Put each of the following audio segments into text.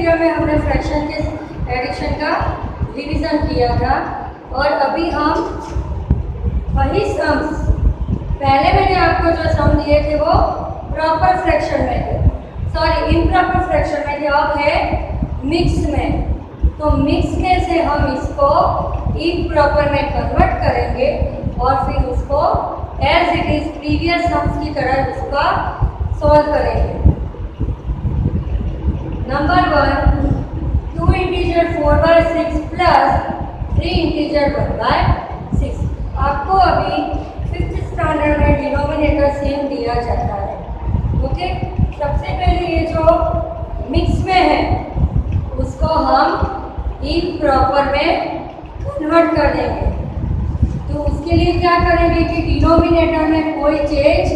Video में हमने fraction के एडिशन का रिवीजन किया था और अभी हम वही सम्स, पहले मैंने आपको जो सम दिए थे वो प्रॉपर फ्रैक्शन में थे, सॉरी इम्प्रॉपर फ्रैक्शन में थे, अब है मिक्स में। तो मिक्स में से हम इसको इम्प्रॉपर में कन्वर्ट करेंगे और फिर उसको as it is previous sums की तरह उसका सॉल्व करेंगे। Number 1, 2 integer 4/6 plus 3 integer 1/6। आपको अभी 5th स्टैंडर्ड में डिनोमिनेटर सेम दिया जाता है। ओके, सबसे पहले ये जो मिक्स में है उसको हम इम्प्रॉपर में कन्वर्ट कर देंगे। तो उसके लिए क्या करेंगे कि डिनोमिनेटर में कोई चेंज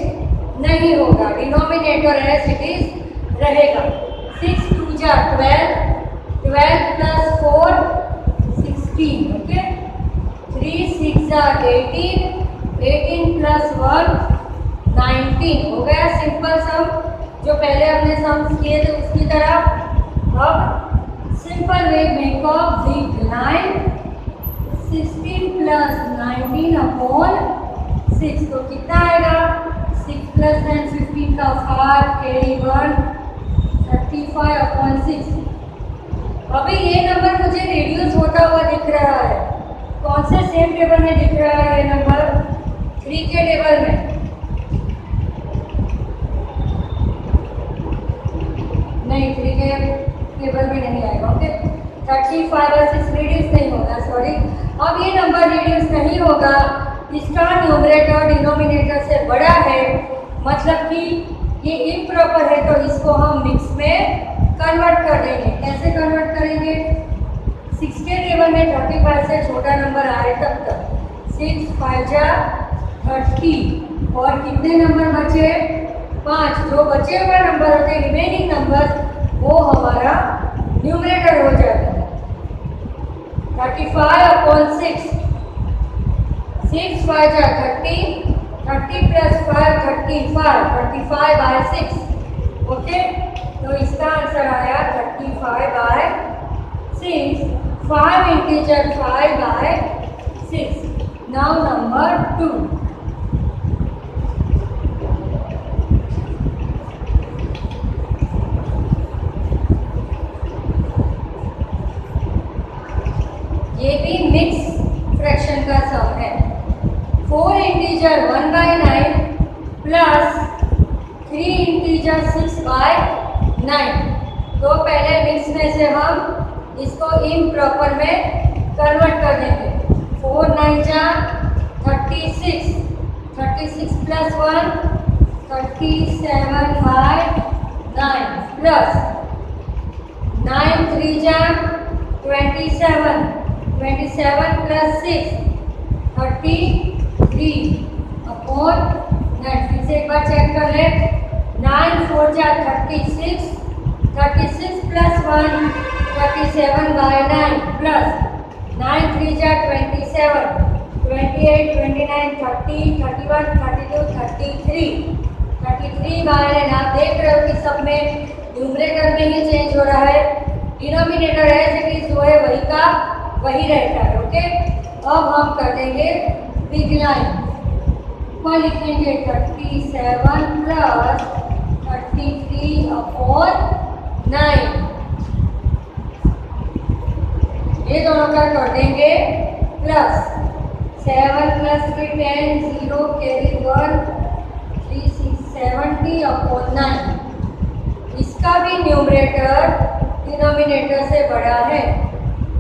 नहीं होगा, डिनोमिनेटर एज इट इज रहेगा। 6 2 जा 12, 12 प्लस 4 16, ओके। 3 6 जा 18, 18 प्लस 1 19 हो गया सिंपल सम, जो पहले हमने सम किए थे उसकी तरह। अब simple way make of big line 16 plus 19 upon 6, तो कितना आएगा? 6 प्लस 10 15 का 5 कैरी 1 35 अपॉन 6। अभी ये नंबर मुझे रिड्यूस होता हुआ दिख रहा है। कौन से सेम टेबल में दिख रहा है ये नंबर? 3 के टेबल में। नहीं, 3 के टेबल में नहीं आएगा। ओके, 35 और 6 रिड्यूस नहीं होगा, सॉरी। अब ये नंबर रिड्यूस नहीं होगा, इसका न्यूमरेटर डिनोमिनेटर से बड़ा है, मतलब कि ये इम्प्रॉपर है, तो इसको हम मिक्स में कन्वर्ट कर देंगे। कैसे कन्वर्ट करेंगे? 6 के टेबल में 35 से छोटा नंबर आए तब तक 6 5 जा 30 और कितने नंबर बचे? 5। जो बचे हुए नंबर होते हैं रिमेनिंग नंबर, वो हमारा न्यूमरेटर हो जाता है। 35 अपॉन 6, 6 5 जा 30, 30 प्लस 5 35, 35/6। ओके, तो इसका आंसर आया 35/6, 5 इंटीजर 5/6। Now number 2। ये भी मिक्स फ्रैक्शन का सम है। 4 इंटीजर 1/9 प्लस 3 इंटीजर 6/9। तो पहले मिक्स में से हम इसको इम्प्रॉपर में कन्वर्ट कर देंगे। 4 9 जा 36, 36 प्लस 1 37/9 प्लस 9 3 जा 27, 27 प्लस 6 33 अपॉन 9। फिर से एक बार चेक कर ले। 9 4 जा 36, 36 प्लस 1 37/9 प्लस 9 3 जा 27, 28 29 30 31 32 33, 33/9। आप देख रहे हो कि सब में न्यूमरेटर में ही चेंज हो रहा है, डिनोमिनेटर एज इट इज जो है वही का वही रहता है। ओके, अब हम कर देंगे बिग लाइन। ऊपर लिखेंगे 37 प्लस 33 अपॉन 9। ये दोनों का कर देंगे प्लस 7 प्लस 3 10 0 कैरी 1 3 6 70 अपॉन 9। इसका भी न्यूमरेटर डिनोमिनेटर से बड़ा है,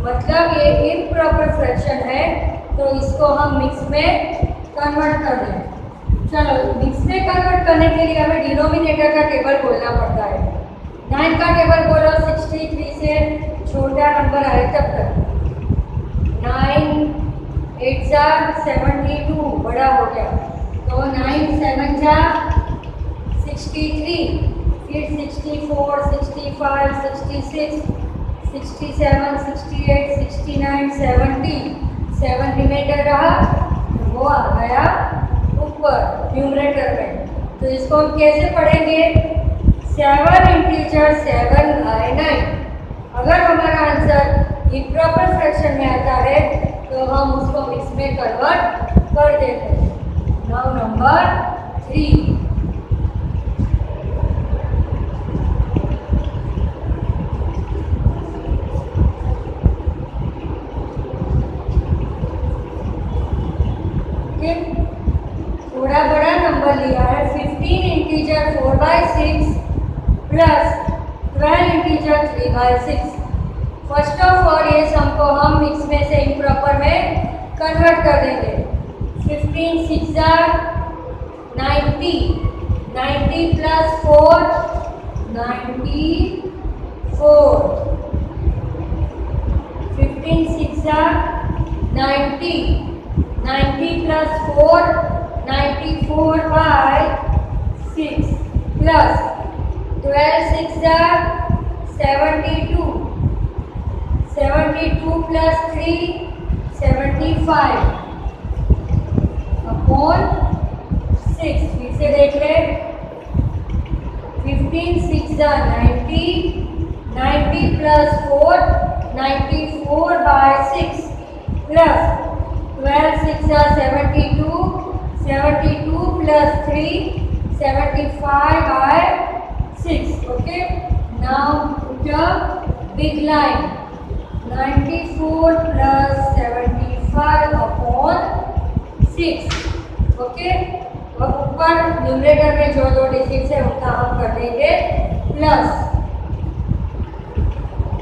मतलब ये इम्प्रॉपर फ्रैक्शन है, तो इसको हम मिक्स में कन्वर्ट कर दें। चलो, मिक्स में कन्वर्ट करने के लिए हमें डिनोमिनेटर का टेबल बोलना पड़ता है। 9 का टेबल बोलो 63 से छोटा नंबर आए तब तक। 9 8 जा 72 बड़ा हो गया, तो 9 7 जा 63, फिर 64 65 66 67 68 69 70, 7 रिमाइंडर रहा, वो आ गया ऊपर न्यूमरेटर में। तो इसको हम कैसे पढ़ेंगे? 7 इंटीजर 7/9 इम्प्रॉपर फ्रैक्शन में आता है तो हम उसको मिक्स में कन्वर्ट कर देते हैं। नाउ नंबर 3, थोड़ा बड़ा नंबर लिया है। 15 integer 4/6 plus 12 integer 3/6। First of all ये सम को हम मिक्स में से इम्प्रॉपर में कन्वर्ट कर देंगे। 15 6 90, 90 plus 4 94, 15 6 90, 90 plus 4 94/6 plus 12 6 72, 72 plus 3 75 upon 6। फिर से देख ले। 15 6 90, 90 plus 4 94/6 plus 12 6 72, 72 plus 3 75/6। Okay, now put a big line। 94 plus 75 upon 6। Okay, अब ऊपर न्यूमरेटर में जो दो डिजिट्स है उनका हम कर देंगे प्लस।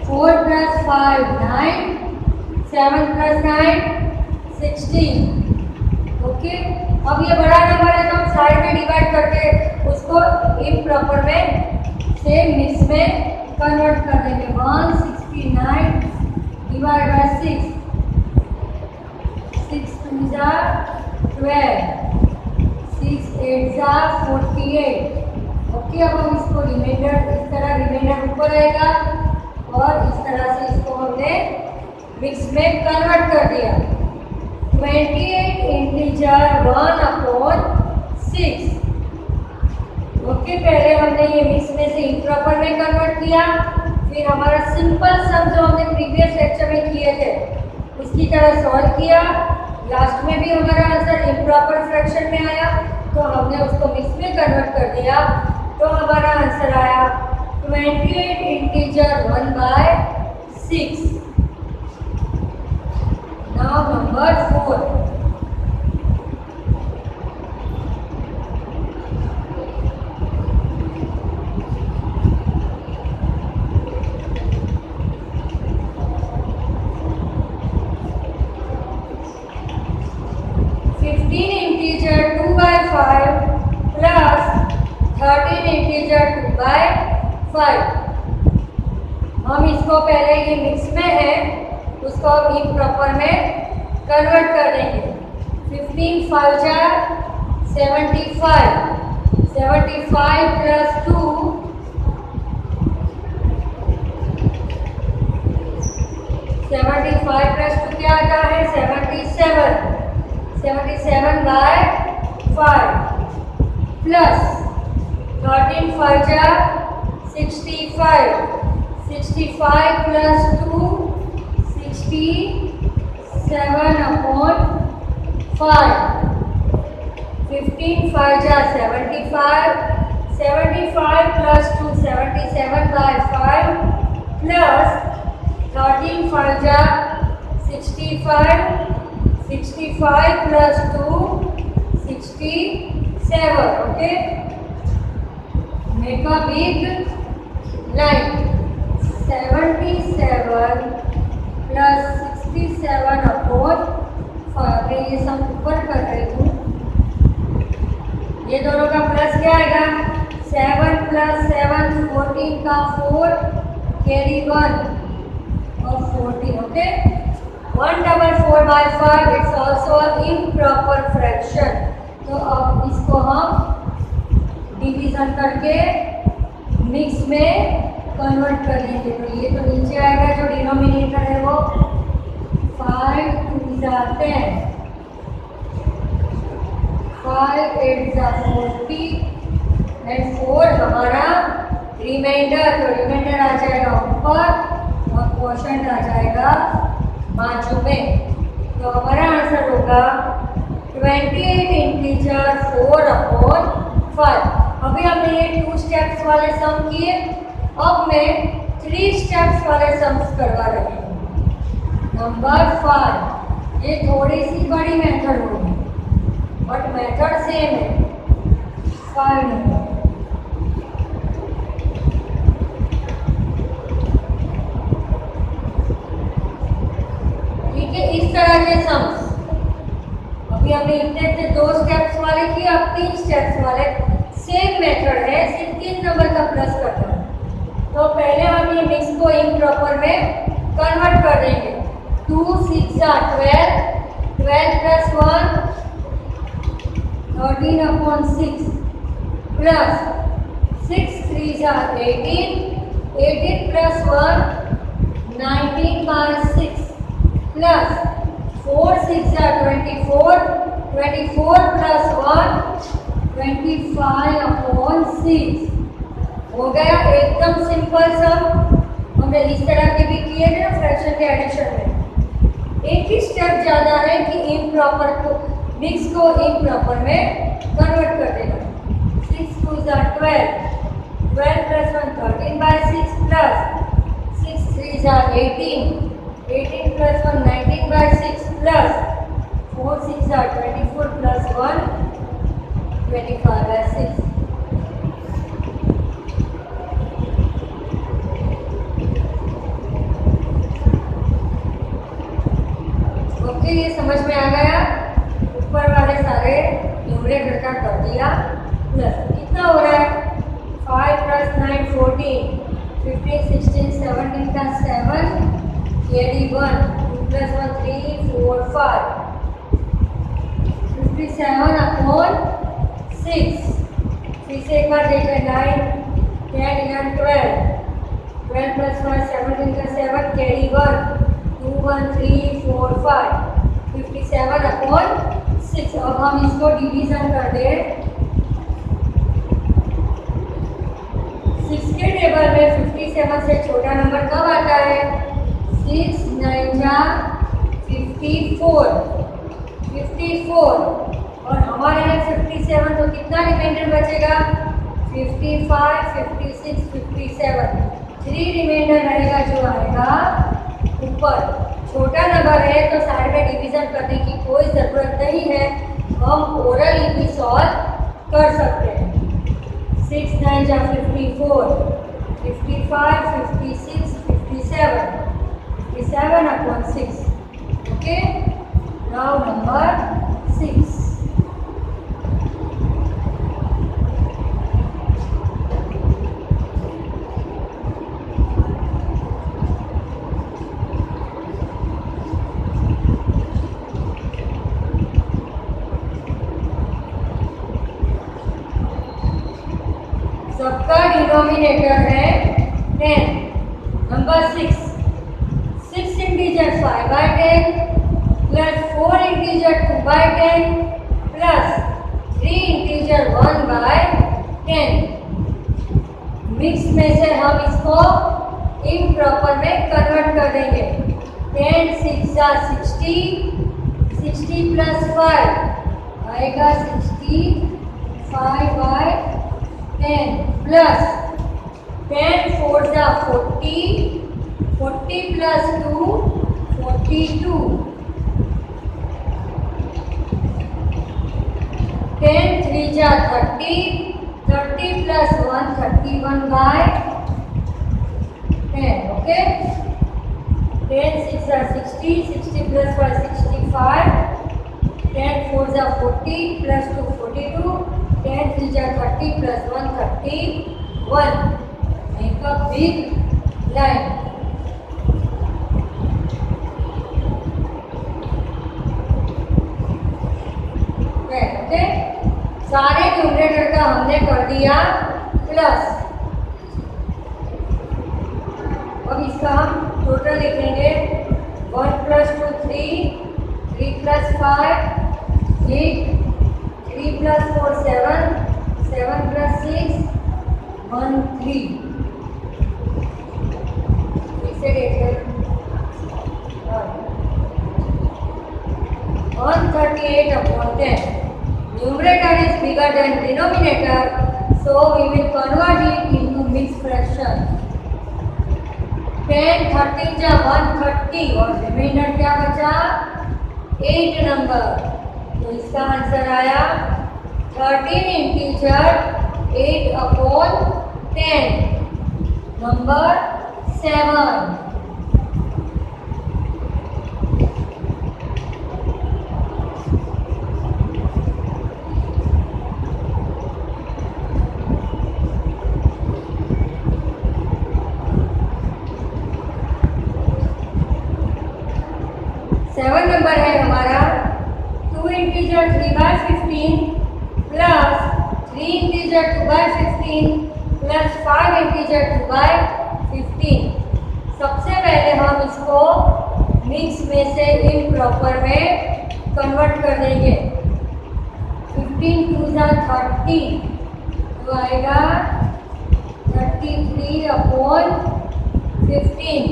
4 plus 5 9, 7 plus 9 16। ओके, अब ये बड़ा नंबर है तो हम साइड में डिवाइड करके उसको इम्प्रॉपर में से मिक्स में कन्वर्ट कर देंगे। 169 डिवाइड बाय 6, 6 2 12, 6 8 48। ओके, अब हम इसको रिमाइंडर इस तरह रिमाइंडर ऊपर आएगा और इस तरह से इसको हमने मिक्स में कन्वर्ट कर दिया। 28 इंटीजर 1/6। ओके, पहले हमने ये मिक्स में से इम्प्रॉपर में कन्वर्ट किया, फिर हमारा सिंपल सम जो हमने प्रीवियस लेक्चर में किए थे उसकी तरह सॉल्व किया। लास्ट में भी हमारा आंसर इम्प्रॉपर फ्रैक्शन में आया तो हमने उसको मिक्स में कन्वर्ट कर दिया तो हमारा आंसर आया 28 integer 1/6। Now number 4, integer 2/5 plus 13 integer 2/5। हम इसको पहले ये मिक्स में है उसको इम्प्रॉपर में कन्वर्ट कर देंगे। 15 5 75, 75 प्लस 2 75 प्लस 2 क्या आता है 77, 77/5 plus 13 5 65, 65 plus 2 67/5। 15 5 75, 75 plus 2 77/5 plus 13 5 65, 65 plus 2 67। Okay, make a big line। 77 plus 67/5। मैं ये सब ऊपर कर रही हूँ। ये दोनों का प्लस क्या आएगा 7 plus 7 14 का 4 कैरी 1 और 14। Okay, 144/5 it's also improper fraction. तो अब इसको हम डिवीजन करके मिक्स में कन्वर्ट कर देंगे। तो ये तो नीचे आएगा जो डिनोमिनेटर है वो 5 2 10, 5 8 40 एंड 4 हमारा रिमाइंडर। तो रिमाइंडर आ जाएगा ऊपर और क्वोशंट आ जाएगा बाजू में। तो हमारा आंसर होगा 28 इंटीजर 4/5। अभी हमने ये 2 स्टेप्स वाले सम किए, अब मैं 3 स्टेप्स वाले सम्स करवा रही हूँ। नंबर 5, ये थोड़ी सी बड़ी मेथड होगी बट मेथड सेम है। 5 नंबर, ठीक है, इस तरह के सम्स। अभी हमने इतने थे 2 स्टेप्स वाले किए, अब 3 स्टेप्स वाले। सेम मेथड है, सिर्फ 3 नंबर का प्लस करना है। तो पहले हम ये मिक्स को इम्प्रॉपर में कन्वर्ट कर देंगे। 2 6 12, 12 plus 1 13/6 plus 6 3 18, 18 plus 1 19/6 plus 4 6 24, 24 plus 1 25/6। हो गया एकदम सिंपल सम। हमने इस तरह के भी किए थे ना फ्रैक्शन के एडिशन में। एक ही स्टेप ज़्यादा है कि इम्प्रॉपर को मिक्स को इम्प्रॉपर में कन्वर्ट कर देना। 6 2 12, 12 plus 1 13/6 plus 6 3 18, 18 plus 1 19/6 plus 4 6 24 plus 1 25/6। Okay, ये समझ में आ गया। ऊपर वाले सारे न्यूमरेटर का कर दिया प्लस। कितना हो रहा है? 5 प्लस 9 14, 15 16 17 का 7 कैरी 1, 2 प्लस 1 3 4 5, 57/6। फिर से एक बार देख लें। 9 10 11 12, 12 प्लस 1 17 का 7 कैरी 1, 2 1 3 4 5, 57/6। अब हम इसको डिवीजन कर दें। 6 के टेबल में 57 से छोटा नंबर कब आता है? 6 9 54, 54। और हमारे यहाँ 57, तो कितना रिमाइंडर बचेगा? 55 56 57। 3 रिमाइंडर रहेगा जो आएगा ऊपर। छोटा नंबर है तो साइड में डिवीजन करने की कोई ज़रूरत नहीं है, हम ओरली भी सॉल्व कर सकते हैं। 6 9 54, 55 56 57, 57/6। Okay, now number 6। सबका डिनोमिनेटर है 10। Number 6, 6 integer 5/10 plus 4 integer 2/10 plus 3 integer 1/10। Mix में से हम इसको इम्प्रॉपर में कन्वर्ट कर देंगे। 10 6 60, 60 प्लस 5 आएगा 65/10 plus 10 4 40, 40 plus 2 42, 10 3 30, 30 plus 1 31/10। Okay, 10 6 60, 60 plus 5 65, 10 4 40 plus 2 42, 10 3 30 plus 1 31। Make a big line. Okay, सारे न्यूमरेटर का हमने कर दिया प्लस। अब इसका हम टोटल लिखेंगे। 1 प्लस 2 3, 3 प्लस 5 8, 3 प्लस 4 7, 7 प्लस 6 1 3। इसे देखें 138 upon 10. Numerator is bigger than denominator, so we will convert it into mixed fraction. 10 30 जा 130 और रिमाइंडर क्या बचा 8 नंबर. तो इसका आंसर आया 13 integer 8 upon 10. Number 7. Seven number है हमारा 2 integer 3 by 15 plus 3 integer 2 by 15 plus 5 integer 2 by 15. सबसे पहले हम इसको मिक्स में से इम्प्रॉपर में कन्वर्ट कर देंगे. 15 2 जा 30 तो आएगा 33 अपॉन 15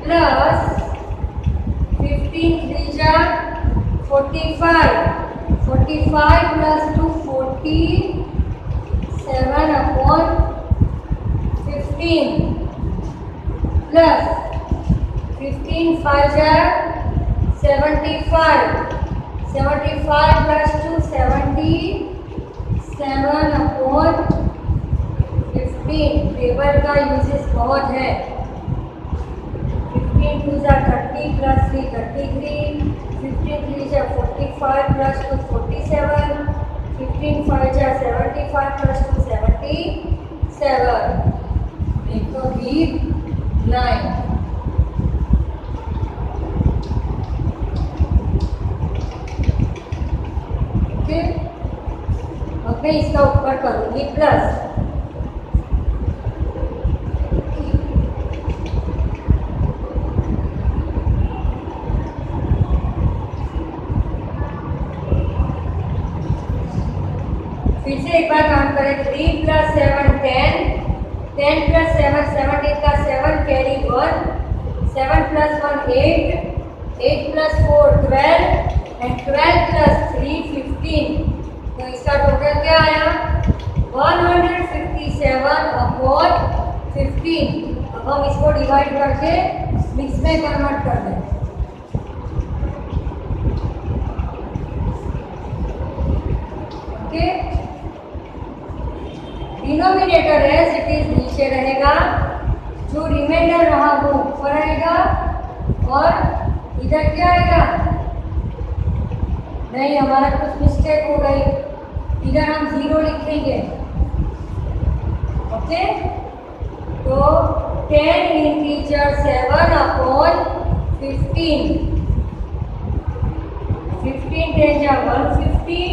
प्लस 15 3 जा 45 45 प्लस 2 47 अपॉन 15 प्लस 15 5 जा 75 75 प्लस 2 77 अपॉन 15. टेबल का यूजेस बहुत है. 15 2 जा 30 प्लस 3 33 15 3 जा 45 प्लस 2 47 15 5 जा 75 प्लस 2 77. देखो भी 9. ओके, अब मैं इसका ऊपर करूंगी प्लस. फिर से एक बार काम करें. 3 प्लस 7 10 10 प्लस 7 17 का 7 carry 1 7 plus 1 8 8 plus 4 12 and 12 plus 3 15. तो इसका टोटल क्या आया 157 अपॉन 15. अब हम इसको डिवाइड करके मिक्स में कन्वर्ट कर दें. Okay, denominator as it is नीचे रहेगा, जो रिमाइंडर रहा वो ऊपर रहेगा और इधर क्या आएगा. नहीं, हमारा कुछ मिस्टेक हो गई. इधर हम 0 लिखेंगे. ओके, तो 10 इंटीजर 7 अपॉन 15 15 10 जा 150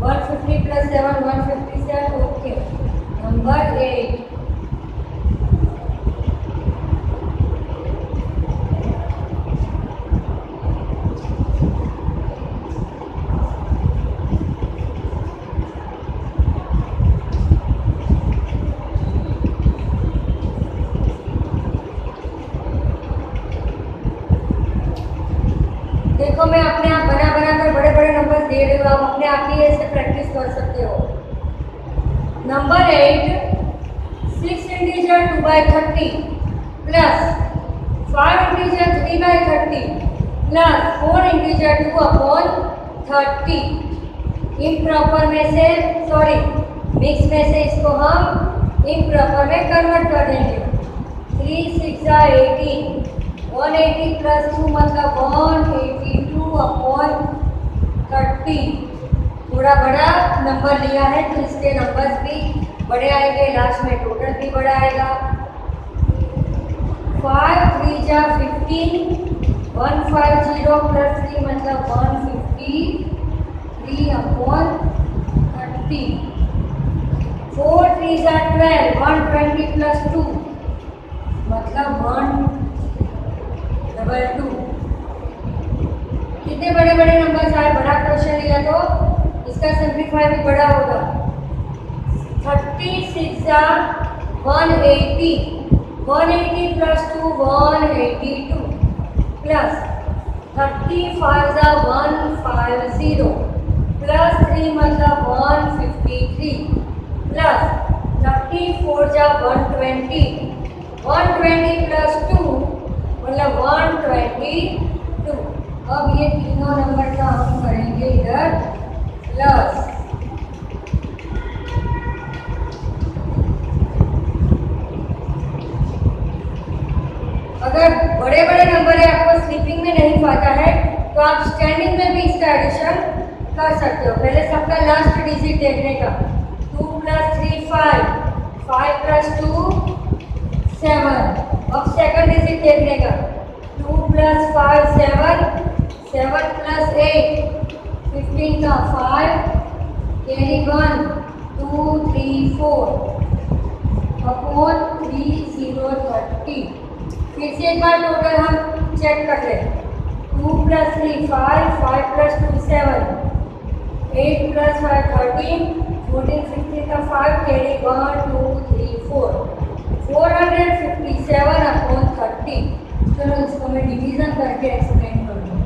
150 प्लस 7 157. Okay, number 8. देखो, मैं अपने आप बना कर बड़े बड़े नंबर दे रही हूँ. आप अपने आप ही ऐसे प्रैक्टिस कर सकते हो. Number 8 6 integer 2 by 30 plus 5 integer 3 by 30 plus 4 integer 2 upon 30. Improper में से मिक्स में से इसको हम इम्प्रॉपर में कन्वर्ट कर देंगे. 3 6 जा 18 180 प्लस 2 मतलब 182 अपॉन 30. थोड़ा बड़ा नंबर लिया है तो इसके नंबर्स भी बड़े आएंगे. लास्ट में टोटल भी बड़ा आएगा. 5 3 जा 15 150 प्लस 3 मतलब 153 अपॉन 30. 4 3 जा 12 120 प्लस 2 मतलब 122. कितने बड़े बड़े नंबर आए. बड़ा क्वेश्चन लिया तो इसका सिंप्लीफाई भी बड़ा होगा. 36 जा 180 180 प्लस 2 182 प्लस 35 150 प्लस 3 मतलब 153 प्लस 34 120 120 प्लस 2 मतलब 122। अब ये तीनों नंबर का हम करेंगे इधर प्लस। अगर बड़े बड़े नंबर है आपको स्लीपिंग में नहीं पाता है तो आप स्टैंडिंग में भी इसका एडिशन कर सकते हो। पहले सबका लास्ट डिजिट देखने का। 2 + 3 5, 5 + 2 7। अब सेकंड डिजिट देखने का। 2 + 5 7, 7 + 8 15 का 5 कैरी 1 2 3 4 अपॉन 3 0 30। फिर से एक बार टोटल हम चेक कर लें। 2 + 3 5, 5 + 2 7, 8 + 5 13, 14 15 का 5 कैरी 1 2 3 4 457 अपॉन 30। चलो इसको मैं डिवीजन करके एक्सप्लेन करूँगा।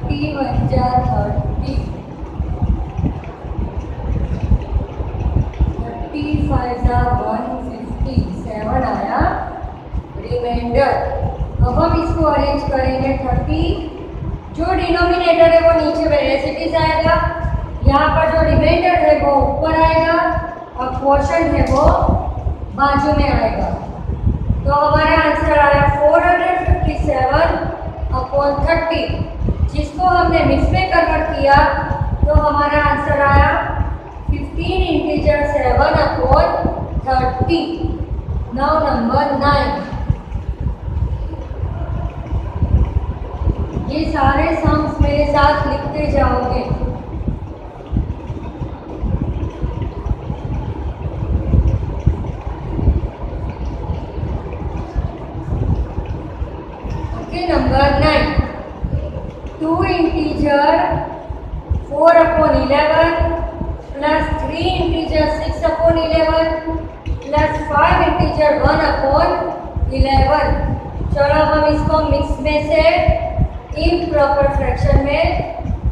30 × 30, 35 157 आया रिमाइंडर। अब हम इसको अरेंज करेंगे। 30 जो डिनोमिनेटर है वो नीचे में रेसिपीज आएगा, यहाँ पर जो रिमाइंडर है वो ऊपर आएगा और क्वोशंट है वो बाजू में आएगा। तो हमारा आंसर आया 457 अपॉन 30। जिसको हमने मिक्स में कन्वर्ट किया तो हमारा आंसर आया 15 इंटीजर 7 अपॉन 30। Now number 9। ये सारे सम्स मेरे साथ लिखते जाओगे। Okay, number 9। 2 integer 4 upon 11 plus 3 integer 6 upon 11 plus 5 integer 1 upon 11। चलो हम इसको मिक्स में से इम्प्रॉपर फ्रैक्शन में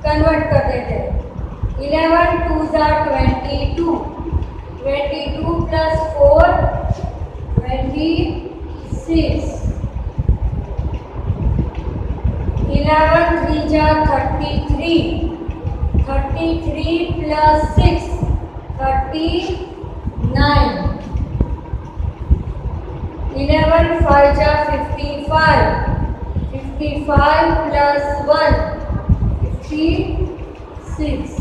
कन्वर्ट कर देते हैं। 11 2s are 22, 22 plus 4 26, 11 3s are 33, 33 plus 6 39, 11 5s are 55, 55 plus 1 56,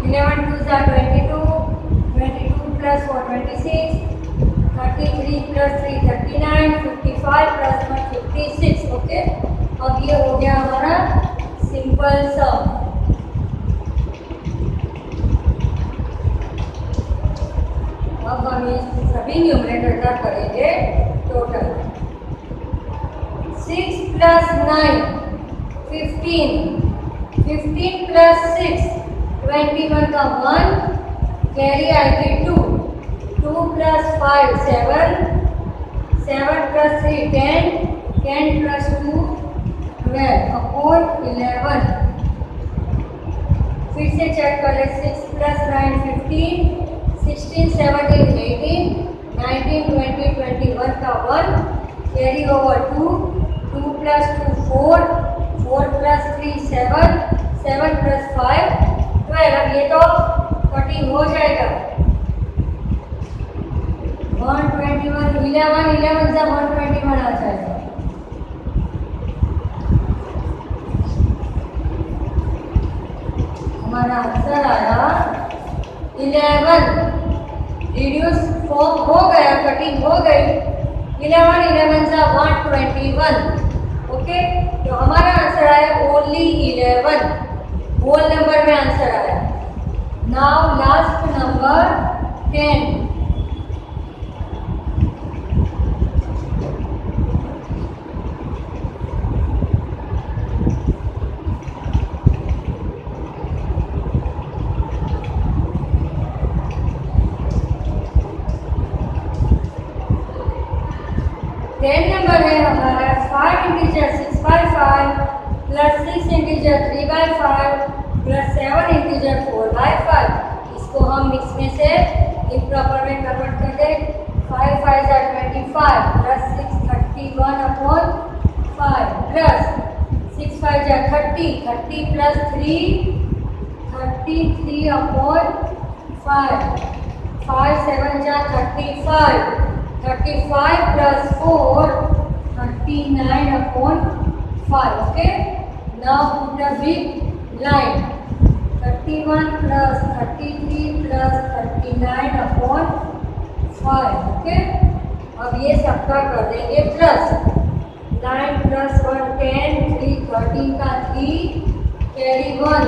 11 2s are 22, 22 plus 4 26, 33 plus 3 39, 55 plus 1 56। Okay, अब ये हो गया हमारा सिंपल सम। अब हम ये सभी न्यूमरेटर का करेंगे टोटल। 6 plus 9 15, 15 plus 6 21 का 1 कैरी आएगी 2, 2 plus 5 7, 7 plus 3 10, 10 plus 2 12 अपॉन 11। फिर से चेक कर ले। 6 plus 9 15, 16 17 18, 19 20 21 का 1 carry over 2, 2 plus 2 4, 4 plus 3 7, 7 plus 5 12। अब ये तो कटिंग हो जाएगा। 121 11 11 से 121 आ जाएगा। हमारा आंसर आया 11। रिड्यूस फॉर्म हो गया, कटिंग हो गई। 11 11 से 121। ओके, तो हमारा आंसर आया ओनली 11। होल नंबर में आंसर आया। Now last number 10। 10 नंबर है हमारा 5 integer 6/5 plus 6 integer 3/5 plus 7 integer 4/5। इसको हम मिक्स में से इम्प्रॉपर में कन्वर्ट कर दें। 5 5 are 25 plus 6 31/5 plus 6 5 are 30 30 plus 3 33/5 5 7 are 35 35 plus 4 39/5. Okay, now put a big line 31 plus 33 plus 39/5. Okay, अब ये सबका कर देंगे प्लस 9 plus 1 10 3 13 का 3 कैरी 1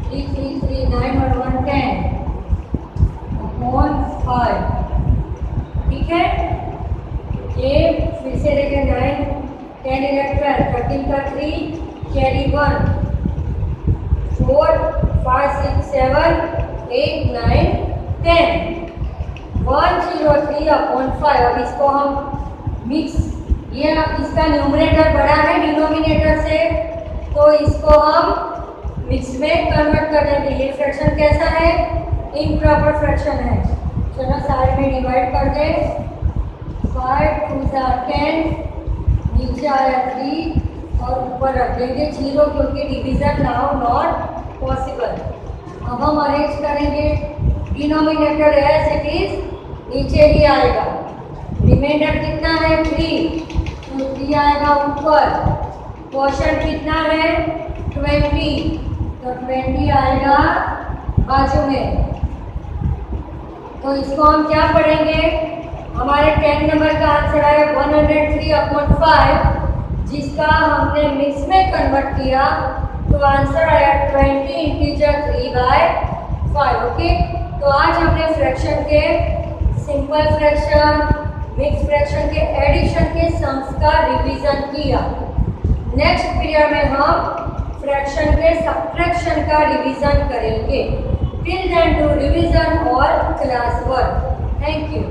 3 3 3 9 और 1 10/5। ठीक है, ये फिर से देखें 9 10 11 12 13 का 3 कैरी 1 4 5 6 7 8 9 10 103/5। अब इसको हम मिक्स, ये इसका न्यूमरेटर बड़ा है डिनोमिनेटर से, तो इसको हम मिक्स में कन्वर्ट कर देंगे। ये फ्रैक्शन कैसा है? इम्प्रॉपर फ्रैक्शन है। चलो साइड में डिवाइड कर दे। 5 2 10 नीचे आया 3 और ऊपर रख देंगे 0 क्योंकि डिवीजन नाउ नॉट पॉसिबल। अब हम अरेंज करेंगे डिनोमिनेटर एज इट इज, नीचे ही आएगा। रिमाइंडर कितना है 3, तो 3 आएगा ऊपर। क्वोशंट कितना है 20, तो 20 आएगा बाजू में। तो इसको हम क्या पढ़ेंगे? हमारे 10 नंबर का आंसर आया 103/5, जिसका हमने मिक्स में कन्वर्ट किया तो आंसर आया 20 इंटीजर 3/5। ओके, तो आज हमने फ्रैक्शन के सिंपल फ्रैक्शन, मिक्स फ्रैक्शन के एडिशन के सम्स का रिवीजन किया। नेक्स्ट पीरियड में हम फ्रैक्शन के सबट्रैक्शन का रिवीजन करेंगे। टिल देन डू रिवीजन और क्लास वर्क। Thank you.